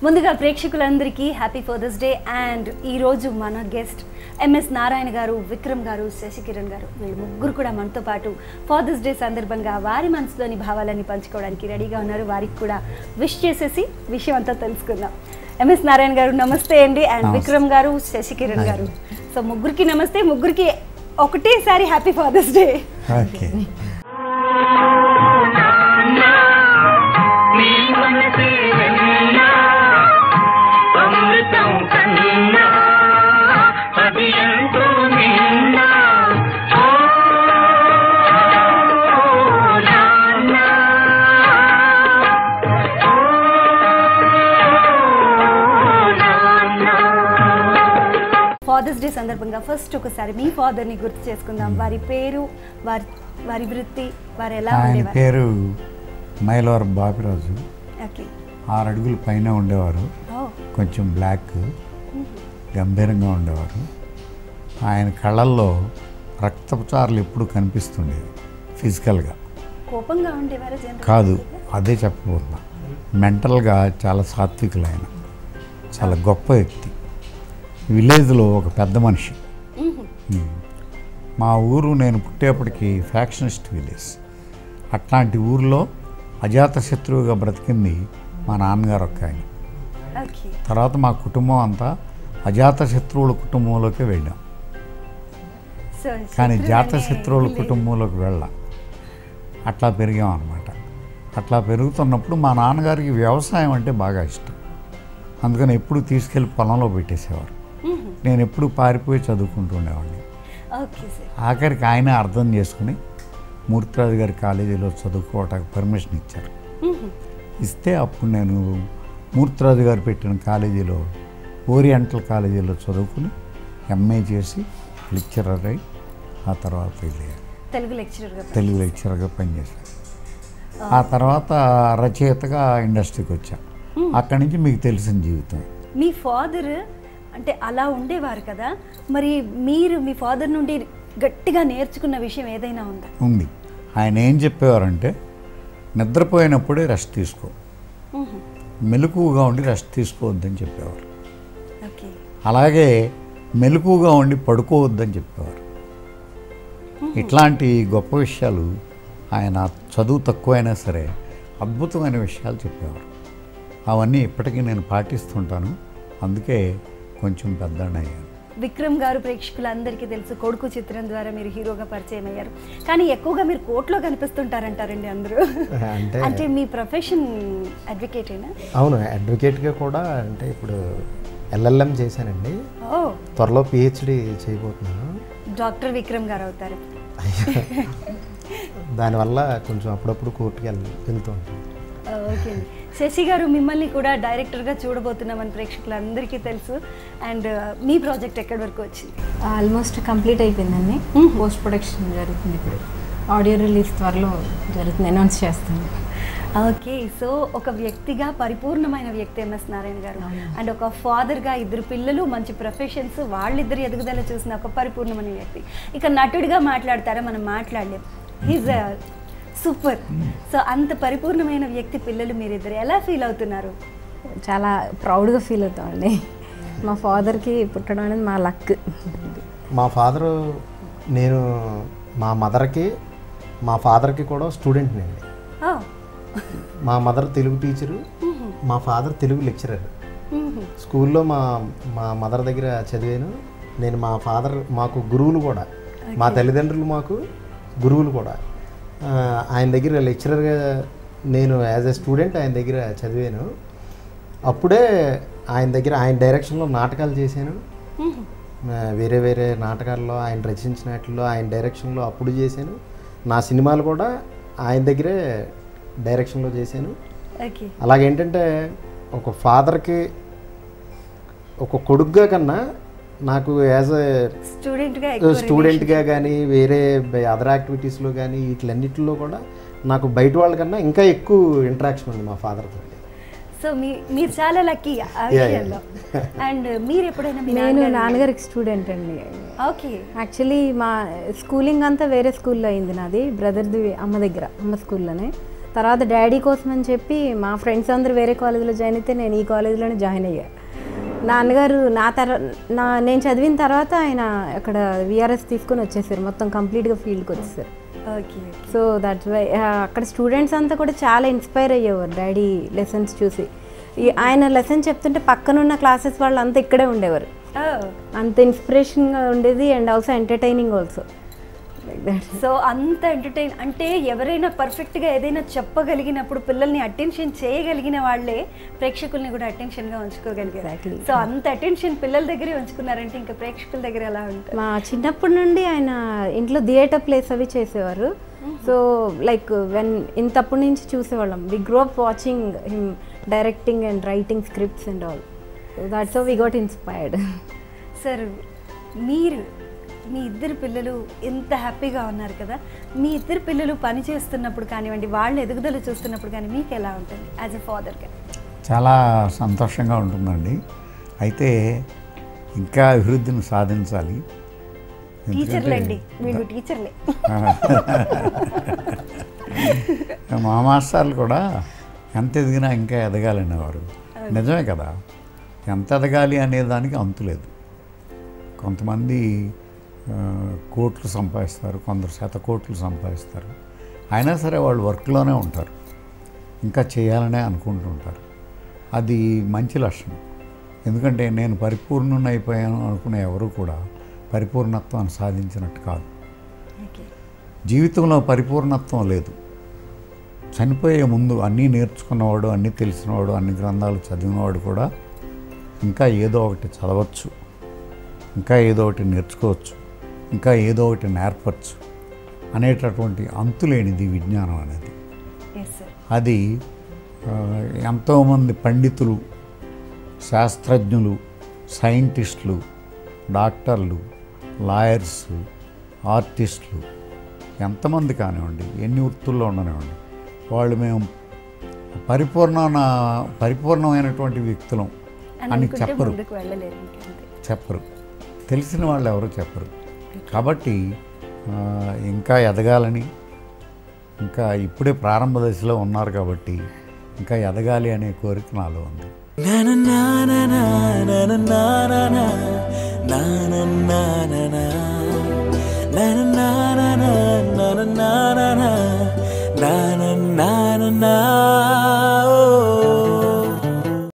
ముందుగా ప్రేక్షకులందరికీ happy Father's day. And ఈరోజు మన గెస్ట్ ఎంఎస్ నారాయణ గారు, విక్రమ్ గారు, శశికిరణ్ గారు, వీళ్ళు ముగ్గురు కూడా మనతో పాటు ఫాదర్స్ డే సందర్భంగా వారి మనసులోని భావాలన్నీ పంచుకోవడానికి రెడీగా ఉన్నారు. వారికి కూడా విష్ చేసేసి విషయం అంతా తెలుసుకుందాం. ఎంఎస్ నారాయణ గారు నమస్తే అండి. అండ్ విక్రమ్ గారు, శశికిరణ్ గారు, సో ముగ్గురికి నమస్తే. ముగ్గురికి ఒకటేసారి happy Father's Day. Father's Day సందర్భంగా ఫస్ట్ ఒకసారి మీ ఫాదర్ని గుర్తు చేసుకుందాం. వారి పేరు, వారి వృత్తి, వారు ఎలా ఉండేవారు? పేరు మైలవరం బాపిరాజు. 6 అడుగుల పైన ఉండేవారు. కొంచెం బ్లాక్, గంభీరంగా ఉండేవారు. ఆయన కళ్ళల్లో రక్తపు చారులు ఎప్పుడు కనిపిస్తుండేవి. ఫిజికల్గా కోపంగా ఉండేవారు కాదు, అదే చెప్పబోతున్నా. మెంటల్గా చాలా సాత్వికులైన, చాలా గొప్ప వ్యక్తి. విలేజ్లో ఒక పెద్ద మనిషి. మా ఊరు నేను పుట్టేప్పటికి ఫ్యాక్షనిస్ట్ విలేజ్. అట్లాంటి ఊరిలో అజాతశత్రువుగా బ్రతికింది మా నాన్నగారు ఒక్క ఆయన. తర్వాత మా కుటుంబం అంతా అజాతశత్రువుల కుటుంబంలోకి వెళ్ళాం, కానీ జాతశత్రువుల కుటుంబంలోకి వెళ్ళాం. అట్లా పెరిగాం అన్నమాట. అట్లా పెరుగుతున్నప్పుడు మా నాన్నగారికి వ్యవసాయం అంటే బాగా ఇష్టం. అందుకని ఎప్పుడు తీసుకెళ్ళి పొలంలో పెట్టేసేవారు. నేను ఎప్పుడు పారిపోయి చదువుకుంటూ ఉండేవాడిని. ఆఖరికి ఆయన అర్థం చేసుకుని మూర్తిరాజు గారి కాలేజీలో చదువుకోవటానికి పర్మిషన్ ఇచ్చారు. ఇస్తే అప్పుడు నేను మూర్తిరాజు గారు పెట్టిన కాలేజీలో, ఓరియంటల్ కాలేజీలో చదువుకుని ఎంఏ చేసి లెక్చరర్ అయి ఆ తర్వాత తెలుగు లెక్చరర్గా పనిచేశాను. ఆ తర్వాత రచయితగా ఇండస్ట్రీకి వచ్చాను. అక్కడి నుంచి మీకు తెలిసిన జీవితం. మీ ఫాదర్ అంటే అలా ఉండేవారు కదా, మరి మీరు మీ ఫాదర్ నుండి గట్టిగా నేర్చుకున్న విషయం ఏదైనా ఉందా? ఉంది. ఆయన ఏం చెప్పేవారంటే, నిద్రపోయినప్పుడే రెస్ట్ తీసుకో, మెలకువగా ఉండి రెస్ట్ తీసుకోవద్దని చెప్పేవారు. అలాగే మెలకువగా ఉండి పడుకోవద్దని చెప్పేవారు. ఇట్లాంటి గొప్ప విషయాలు ఆయన చదువు తక్కువైనా సరే అద్భుతమైన విషయాలు చెప్పేవారు. అవన్నీ ఇప్పటికీ నేను పాటిస్తుంటాను. అందుకే కొంచెం పెద్దయ్యాను. విక్రమ్ గారు ప్రేక్షకులందరికీ తెలుసు, కొడుకు చిత్రం ద్వారా మీరు హీరోగా పరిచయం అయ్యారు. కానీ ఎక్కువగా మీరు కోర్టులో కనిపిస్తుంటారంటారండి అందరూ. అంటే మీ ప్రొఫెషన్ అడ్వకేటేనా? అవును, అడ్వకేట్గా కూడా. అంటే ఇప్పుడు ఎల్ఎల్ఎం చేశానండి. త్వరలో పిహెచ్డి చేయబోతున్నాను. డాక్టర్ విక్రమ్ గారు అవుతారు. దానివల్ల కొంచెం అప్పుడప్పుడు కోర్టుకి వెళ్తూ ఉంటాను. ఓకే. శశి గారు, మిమ్మల్ని కూడా డైరెక్టర్గా చూడబోతున్నామని ప్రేక్షకులందరికీ తెలుసు. అండ్ మీ ప్రాజెక్ట్ ఎక్కడి వరకు వచ్చింది? ఆల్మోస్ట్ కంప్లీట్ అయిపోయిందండి. పోస్ట్ ప్రొడక్షన్ జరుగుతుంది. ఇప్పుడు ఆడియో రిలీజ్ త్వరలో జరుగుతుంది, అనౌన్స్ చేస్తాను. ఓకే. సో ఒక వ్యక్తిగా పరిపూర్ణమైన వ్యక్తి ఎంఎస్ నారాయణ గారు. అండ్ ఒక ఫాదర్గా 2 పిల్లలు, మంచి ప్రొఫెషన్స్, వాళ్ళిద్దరు ఎదుగుదల చూసిన ఒక పరిపూర్ణమైన వ్యక్తి. ఇక నటుడిగా మాట్లాడతారా? మనం మాట్లాడలేం. He's super. సో అంత పరిపూర్ణమైన వ్యక్తి పిల్లలు మీరిద్దరు ఎలా ఫీల్ అవుతున్నారు? చాలా ప్రౌడ్గా ఫీల్ అవుతామండి. మా ఫాదర్కి పుట్టడం అనేది మా లక్. మా ఫాదరు, నేను మా మదర్కి, మా ఫాదర్కి కూడా స్టూడెంట్ అండి. మా మదర్ తెలుగు టీచరు, మా ఫాదర్ తెలుగు లెక్చరర్. స్కూల్లో మా మదర్ దగ్గర చదివాను నేను. మా ఫాదర్ మాకు గురువులు కూడా, మా తల్లిదండ్రులు మాకు గురువులు కూడా. ఆయన దగ్గర లెక్చరర్గా నేను యాజ్ ఎ స్టూడెంట్ ఆయన దగ్గర చదివాను. అప్పుడే ఆయన డైరెక్షన్లో నాటకాలు చేశాను. వేరే వేరే నాటకాల్లో ఆయన రచించిన వాటిల్లో ఆయన డైరెక్షన్లో అప్పుడు చేశాను. నా సినిమాలు కూడా ఆయన దగ్గరే డైరెక్షన్లో చేశాను. అలాగేంటంటే ఒక ఫాదర్కి ఒక కొడుకుగా కన్నా నాకు యాజ్ ఎ స్టూడెంట్గా కానీ వేరే అదర్ యాక్టివిటీస్లో కానీ వీటిలన్నిటిలో కూడా నాకు బయట వాళ్ళకన్నా ఇంకా ఎక్కువ ఇంటరాక్షన్ ఉంది మా ఫాదర్తో. సో మీరు చాలా లక్కీ ఆ విషయంలో. అండ్ మీరు ఎప్పుడైనా? నేను నాన్నగారికి స్టూడెంట్ అండి. ఓకే. యాక్చువల్లీ మా స్కూలింగ్ అంతా వేరే స్కూల్లో అయింది నాది. బ్రదర్ది అమ్మ దగ్గర, అమ్మ స్కూల్లోనే. తర్వాత డాడీ కోసం అని చెప్పి మా ఫ్రెండ్స్ అందరూ వేరే కాలేజీలో జాయిన్ అయితే నేను ఈ కాలేజీలోనే జాయిన్ అయ్యా. నాన్నగారు నేను చదివిన తర్వాత ఆయన అక్కడ విఆర్ఎస్ తీసుకొని వచ్చేసారు, మొత్తం కంప్లీట్గా ఫీల్డ్కి వచ్చేసారు. ఓకే. సో దట్స్ వై అక్కడ స్టూడెంట్స్ అంతా కూడా చాలా ఇన్స్పైర్ అయ్యేవారు డాడీ లెసన్స్ చూసి. ఆయన లెసన్ చెప్తుంటే పక్కనున్న క్లాసెస్ వాళ్ళు అంతా ఇక్కడే ఉండేవారు. అంత ఇన్స్పిరేషన్గా ఉండేది and also entertaining also. So అంత ఎంటర్టైన్ అంటే ఎవరైనా పర్ఫెక్ట్గా ఏదైనా చెప్పగలిగినప్పుడు పిల్లల్ని అటెన్షన్ చేయగలిగిన వాళ్ళే ప్రేక్షకుల్ని కూడా అటెన్షన్గా ఉంచుకోగలిగారు. సో అంత అటెన్షన్ పిల్లల దగ్గరే ఉంచుకున్నారంటే ఇంకా ప్రేక్షకుల దగ్గర ఎలా ఉంటుంది? మా చిన్నప్పటి నుండి ఆయన ఇంట్లో థియేటర్ ప్లేస్ అవి చేసేవారు. సో లైక్ ఇంతప్పటి నుంచి చూసేవాళ్ళం. We grow up watching him directing and writing scripts and all. That's how we got inspired. Sir, మీరు మీ ఇద్దరు పిల్లలు ఎంత హ్యాపీగా ఉన్నారు కదా, మీ ఇద్దరు పిల్లలు పని చేస్తున్నప్పుడు కానివ్వండి, వాళ్ళ ఎదుగుదల చూస్తున్నప్పుడు కానీ మీకు ఎలా ఉంటుంది యాజ్ ఎ ఫాదర్గా? చాలా సంతోషంగా ఉంటుందండి. అయితే ఇంకా అభివృద్ధిని సాధించాలి. టీచర్లే అండి, మీరు టీచర్లే. మా మాస్టర్లు కూడా ఎంత ఎదిగినా ఇంకా ఎదగాలనేవారు. నిజమే కదా, ఎంత ఎదగాలి అనే దానికి అంతులేదు. కొంతమంది కోట్లు సంపాదిస్తారు, కొందరు శతకోట్లు సంపాదిస్తారు. అయినా సరే వాళ్ళు వర్క్లోనే ఉంటారు, ఇంకా చేయాలనే అనుకుంటుంటారు. అది మంచి లక్షణం. ఎందుకంటే నేను పరిపూర్ణుని అయిపోయాను అనుకునే ఎవరు కూడా పరిపూర్ణత్వాన్ని సాధించినట్టు కాదు. జీవితంలో పరిపూర్ణత్వం లేదు. చనిపోయే ముందు అన్నీ నేర్చుకున్నవాడు, అన్నీ తెలిసినవాడు, అన్ని గ్రంథాలు చదివినవాడు కూడా ఇంకా ఏదో ఒకటి చదవచ్చు, ఇంకా ఏదో ఒకటి నేర్చుకోవచ్చు, ఇంకా ఏదో ఒకటి నేర్పచ్చు అనేటటువంటి అంతులేనిది విజ్ఞానం అనేది. అది ఎంతోమంది పండితులు, శాస్త్రజ్ఞులు, సైంటిస్టులు, డాక్టర్లు, లాయర్స్, ఆర్టిస్టులు ఎంతమంది కానివ్వండి, ఎన్ని వృత్తుల్లో ఉండనివ్వండి, వాళ్ళు మేము పరిపూర్ణమైనటువంటి వ్యక్తులం అని చెప్పరు. తెలిసిన వాళ్ళు ఎవరు చెప్పరు. కాబట్టి ఇంకా ఎదగాలని, ఇంకా ఇప్పుడే ప్రారంభ దశలో ఉన్నారు కాబట్టి ఇంకా ఎదగాలి అనే కోరిక నాలో ఉంది. Na